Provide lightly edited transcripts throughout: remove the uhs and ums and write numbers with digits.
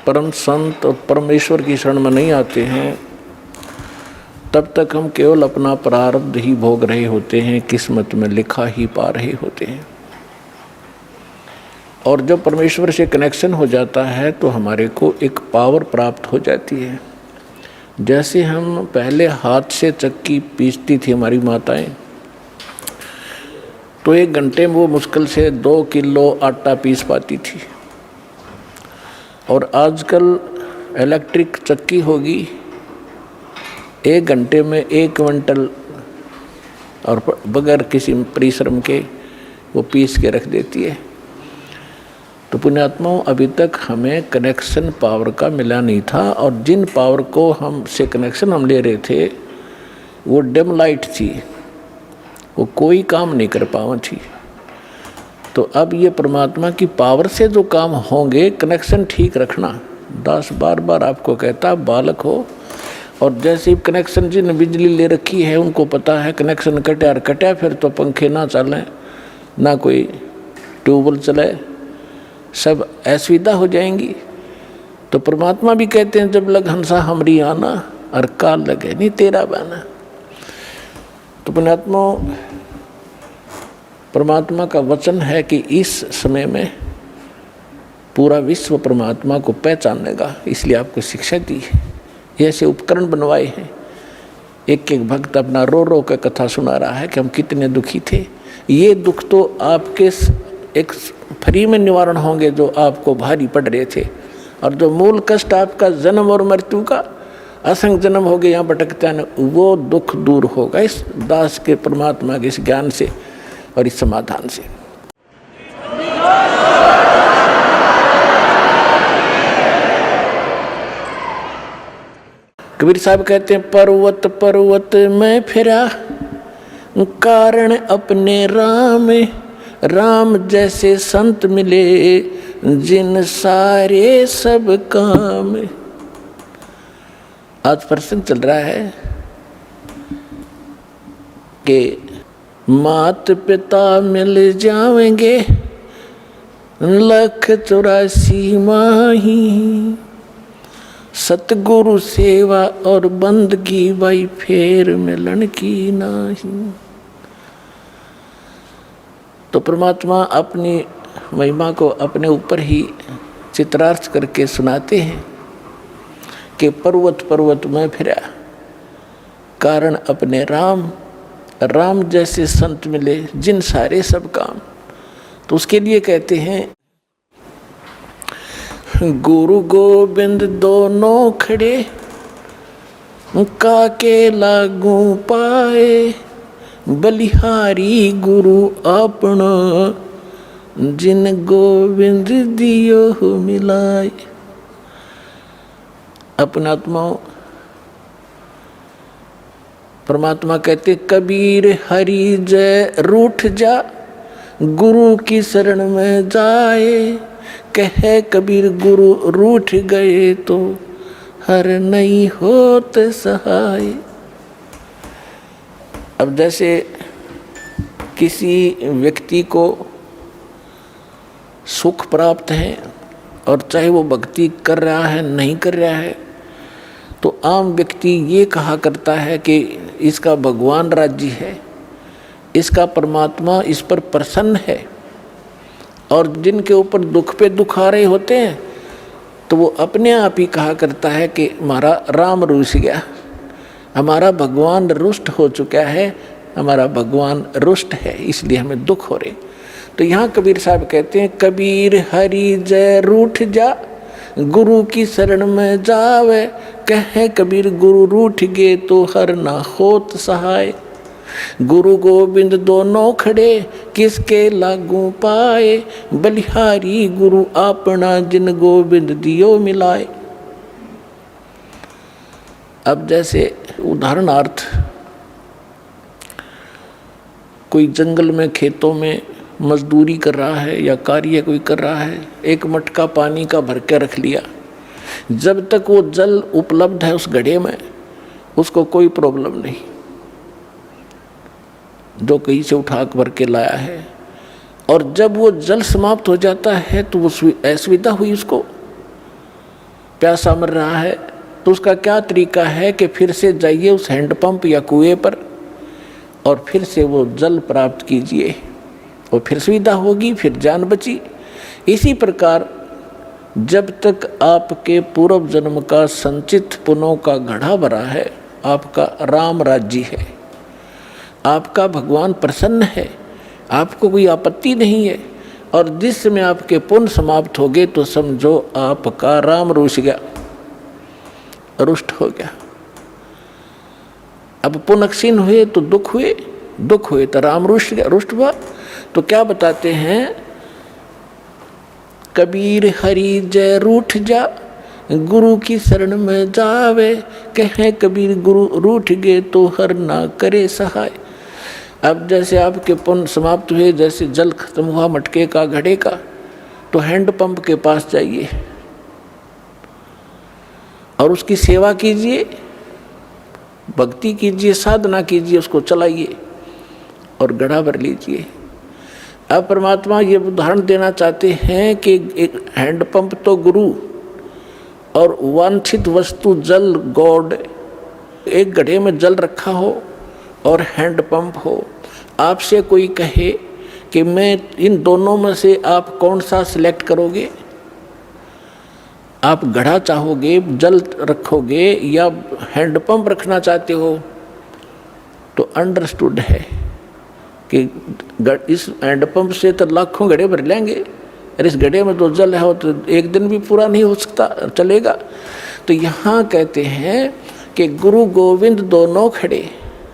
परम संत और परमेश्वर की शरण में नहीं आते हैं, तब तक हम केवल अपना प्रारब्ध ही भोग रहे होते हैं, किस्मत में लिखा ही पा रहे होते हैं। और जब परमेश्वर से कनेक्शन हो जाता है तो हमारे को एक पावर प्राप्त हो जाती है। जैसे हम पहले हाथ से चक्की पीसती थी हमारी माताएं, तो 1 घंटे में वो मुश्किल से 2 किलो आटा पीस पाती थी। और आजकल इलेक्ट्रिक चक्की होगी, 1 घंटे में 1 क्विंटल और बगैर किसी परिश्रम के वो पीस के रख देती है। तो पुण्यात्माओं, अभी तक हमें कनेक्शन पावर का मिला नहीं था, और जिन पावर को हम से कनेक्शन हम ले रहे थे वो डिम लाइट थी, वो कोई काम नहीं कर पावा थी। तो अब ये परमात्मा की पावर से जो काम होंगे, कनेक्शन ठीक रखना। दास बार बार आपको कहता, बालक हो, और जैसे कनेक्शन जिन बिजली ले रखी है उनको पता है कनेक्शन कटा फिर तो पंखे ना चलें, ना कोई ट्यूबवेल चले, सब असुविधा हो जाएंगी। तो परमात्मा भी कहते हैं, जब लग हंसा हमरी आना और काल लगे नहीं तेरा बना। तो पुण्यात्मा, परमात्मा का वचन है कि इस समय में पूरा विश्व परमात्मा को पहचानेगा, इसलिए आपको शिक्षा दी है, ऐसे उपकरण बनवाए हैं। एक एक भक्त अपना रो रो कर कथा सुना रहा है कि हम कितने दुखी थे। ये दुख तो आपके एक फ्री में निवारण होंगे जो आपको भारी पड़ रहे थे, और जो मूल कष्ट आपका जन्म और मृत्यु का असंग जन्म हो गए यहाँ भटकता है, वो दुख दूर होगा इस दास के परमात्मा के इस ज्ञान से और इस समाधान से। कबीर साहब कहते हैं, पर्वत पर्वत में फिरा कारण अपने राम, राम जैसे संत मिले जिन सारे सब काम। आज प्रसंग चल रहा है कि मात पिता मिल जाएंगे 184 माही, सतगुरु सेवा और बंदगी भाई फेर मिलन की नाही। तो परमात्मा अपनी महिमा को अपने ऊपर ही चित्रार्थ करके सुनाते हैं कि पर्वत पर्वत में फिरा कारण अपने राम, राम जैसे संत मिले जिन सारे सब काम। तो उसके लिए कहते हैं, गुरु गोविंद दोनों खड़े काके लागू पाए, बलिहारी गुरु अपना जिन गोविंद दियो मिलाए। अपना आत्माओं, परमात्मा कहते, कबीर हरि जय रूठ जा गुरु की शरण में जाए, कहे कबीर गुरु रूठ गए तो हर नहीं होत सहाय। अब जैसे किसी व्यक्ति को सुख प्राप्त है और चाहे वो भक्ति कर रहा है नहीं कर रहा है, तो आम व्यक्ति ये कहा करता है कि इसका भगवान राज्य है, इसका परमात्मा इस पर प्रसन्न है। और जिनके ऊपर दुख पे दुख आ रहे होते हैं तो वो अपने आप ही कहा करता है कि हमारा राम रुस गया, हमारा भगवान रुष्ट हो चुका है, हमारा भगवान रुष्ट है, इसलिए हमें दुख हो रहे। तो यहाँ कबीर साहब कहते हैं, कबीर हरि जय रूठ जा गुरु की शरण में जावे, कहे कबीर गुरु रूठ गए तो हर ना होत सहाय। गुरु गोविंद दोनों खड़े किसके लागू पाए, बलिहारी गुरु अपना जिन गोविंद दियो मिलाए। अब जैसे उदाहरणार्थ कोई जंगल में खेतों में मजदूरी कर रहा है या कार्य कोई कर रहा है, एक मटका पानी का भर के रख लिया, जब तक वो जल उपलब्ध है उस घड़े में उसको कोई प्रॉब्लम नहीं, जो कहीं से उठा भर के लाया है। और जब वो जल समाप्त हो जाता है तो वो असुविधा हुई उसको, प्यासा मर रहा है, तो उसका क्या तरीका है कि फिर से जाइए उस हैंडपंप या कुएं पर और फिर से वो जल प्राप्त कीजिए, और फिर सुविधा होगी, फिर जान बची। इसी प्रकार जब तक आपके पूर्व जन्म का संचित पुण्यों का घड़ा भरा है, आपका राम राज्य है, आपका भगवान प्रसन्न है, आपको कोई आपत्ति नहीं है, और जिस समय आपके पुण्य समाप्त हो गए तो समझो आपका राम रुष्ट गया, रुष्ट हो गया। अब पुण्य क्षीण हुए तो दुख हुए, दुख हुए तो राम रुष्ट गया, रुष्ट हुआ। तो क्या बताते हैं, कबीर हरि जय रूठ जा, गुरु की शरण में जावे, कहें कबीर गुरु रूठ गए तो हर ना करे सहाय। अब जैसे आपके पुण्य समाप्त हुए, जैसे जल खत्म हुआ मटके का, घड़े का, तो हैंडपंप के पास जाइए और उसकी सेवा कीजिए, भक्ति कीजिए, साधना कीजिए, उसको चलाइए और घड़ा भर लीजिए। अब परमात्मा ये उदाहरण देना चाहते हैं कि एक हैंडपंप तो गुरु और वांछित वस्तु जल गॉड, एक घड़े में जल रखा हो और हैंडपंप हो। आपसे कोई कहे कि मैं इन दोनों में से आप कौन सा सिलेक्ट करोगे, आप घड़ा चाहोगे, जल रखोगे, या हैंडपंप रखना चाहते हो, तो अंडरस्टूड है कि इस हैंडपंप से तो लाखों घड़े भर लेंगे, और इस घड़े में तो जल है तो एक दिन भी पूरा नहीं हो सकता, चलेगा। तो यहाँ कहते हैं कि गुरु गोविंद दोनों खड़े,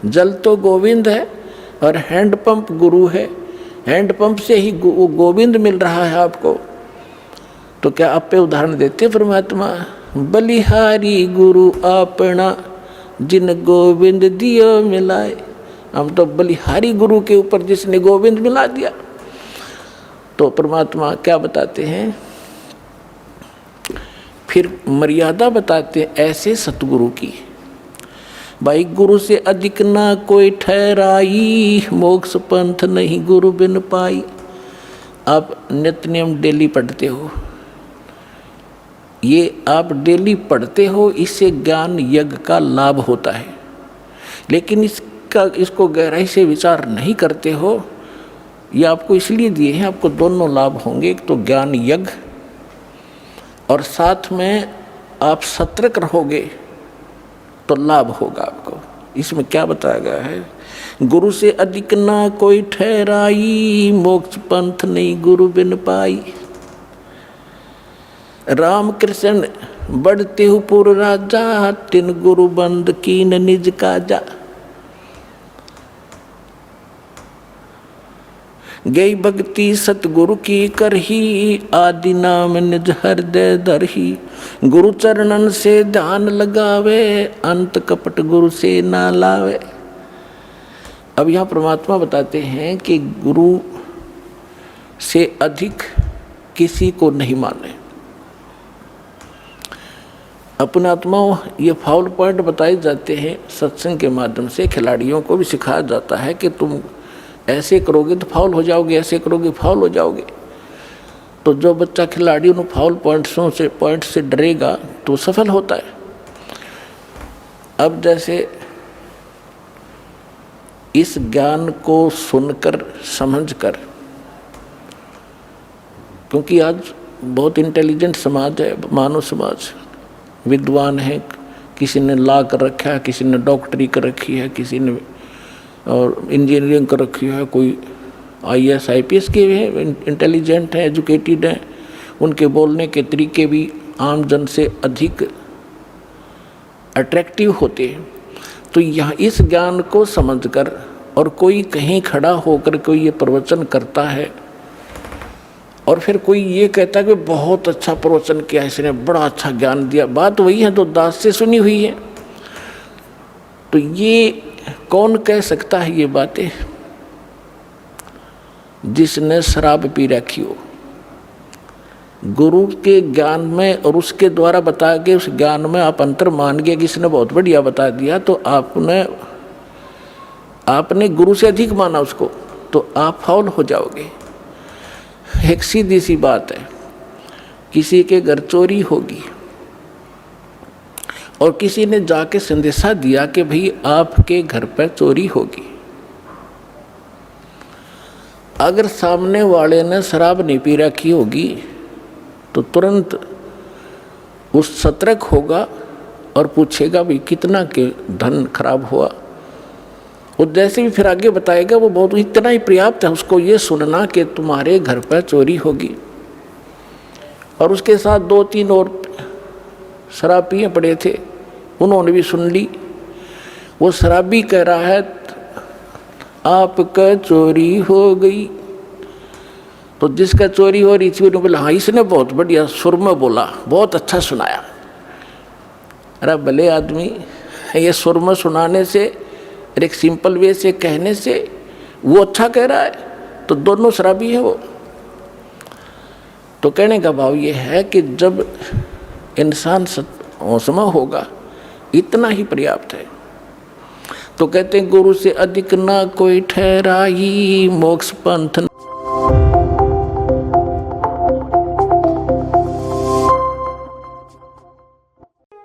जल तो गोविंद है और हैंडपंप गुरु है, हैंडपंप से ही गोविंद मिल रहा है आपको। तो क्या आप पे उदाहरण देते परमात्मा, बलिहारी गुरु अपना, जिन गोविंद दियो मिलाए। हम तो बलिहारी गुरु के ऊपर जिसने गोविंद मिला दिया। तो परमात्मा क्या बताते हैं, फिर मर्यादा बताते हैं ऐसे सतगुरु की, भाई गुरु से अधिक ना कोई ठहराई, मोक्ष पंथ नहीं गुरु बिन पाई। आप नित्य नियम डेली पढ़ते हो, ये आप डेली पढ़ते हो, इससे ज्ञान यज्ञ का लाभ होता है, लेकिन इसको गहराई से विचार नहीं करते हो। ये आपको इसलिए दिए हैं, आपको दोनों लाभ होंगे, एक तो ज्ञान यज्ञ, और साथ में आप सतर्क रहोगे तो लाभ होगा आपको। इसमें क्या बताया गया है, गुरु से अधिक ना कोई ठहराई, मोक्ष पंथ नहीं गुरु बिन पाई। राम कृष्ण बढ़ते हु पुर राजा, तिन गुरु बंद कीन निज काजा। गई भक्ति सतगुरु की करही, आदि नाम निज हृदय धरही। गुरु चरणन से ध्यान लगावे, अंत कपट गुरु से ना लावे। अब यहाँ परमात्मा बताते हैं कि गुरु से अधिक किसी को नहीं माने। अपने आत्माओं ये फाउल पॉइंट बताए जाते हैं सत्संग के माध्यम से, खिलाड़ियों को भी सिखाया जाता है कि तुम ऐसे करोगे तो फाउल हो जाओगे, ऐसे करोगे फाउल हो जाओगे। तो जो बच्चा खिलाड़ी उन फाउल पॉइंट से डरेगा तो सफल होता है। अब जैसे इस ज्ञान को सुनकर समझकर, क्योंकि आज बहुत इंटेलिजेंट समाज है, मानव समाज, विद्वान है, किसी ने लॉ कर रखा है, किसी ने डॉक्टरी कर रखी है, किसी ने और इंजीनियरिंग कर रखी है, कोई IAS IPS के हैं, इंटेलिजेंट हैं, एजुकेटेड हैं, उनके बोलने के तरीके भी आम जन से अधिक अट्रैक्टिव होते हैं। तो यहाँ इस ज्ञान को समझकर, और कोई कहीं खड़ा होकर कोई ये प्रवचन करता है और फिर कोई ये कहता है कि बहुत अच्छा प्रवचन किया, इसने बड़ा अच्छा ज्ञान दिया, बात वही है तो दास से सुनी हुई है। तो ये कौन कह सकता है ये बातें, जिसने शराब पी रखी हो। गुरु के ज्ञान में और उसके द्वारा बताए गए उस ज्ञान में आप अंतर मान गए कि इसने बहुत बढ़िया बता दिया, तो आपने गुरु से अधिक माना उसको, तो आप फाउल हो जाओगे। एक सीधी सी बात है, किसी के घर चोरी होगी, और किसी ने जाके संदेशा दिया कि भाई आपके घर पर चोरी होगी, अगर सामने वाले ने शराब नहीं पी रखी होगी तो तुरंत उस सतर्क होगा और पूछेगा भाई कितना के धन खराब हुआ। और जैसे भी फिर आगे बताएगा वो बहुत इतना ही पर्याप्त है उसको ये सुनना कि तुम्हारे घर पर चोरी होगी। और उसके साथ 2-3 और शराब पिए पड़े थे, उन्होंने भी सुन ली। वो शराबी कह रहा है आपका चोरी हो गई। तो जिसका चोरी हो रही थी उन्होंने बोला हाँ इसने बहुत बढ़िया सुर में बोला, बहुत अच्छा सुनाया। अरे भले आदमी, ये सुर में सुनाने से एक सिंपल वे से कहने से वो अच्छा कह रहा है, तो दोनों शराबी है वो। तो कहने का भाव ये है कि जब इंसान होशमा होगा इतना ही पर्याप्त है। तो कहते हैं गुरु से अधिक ना कोई ठहराई, मोक्ष पंथ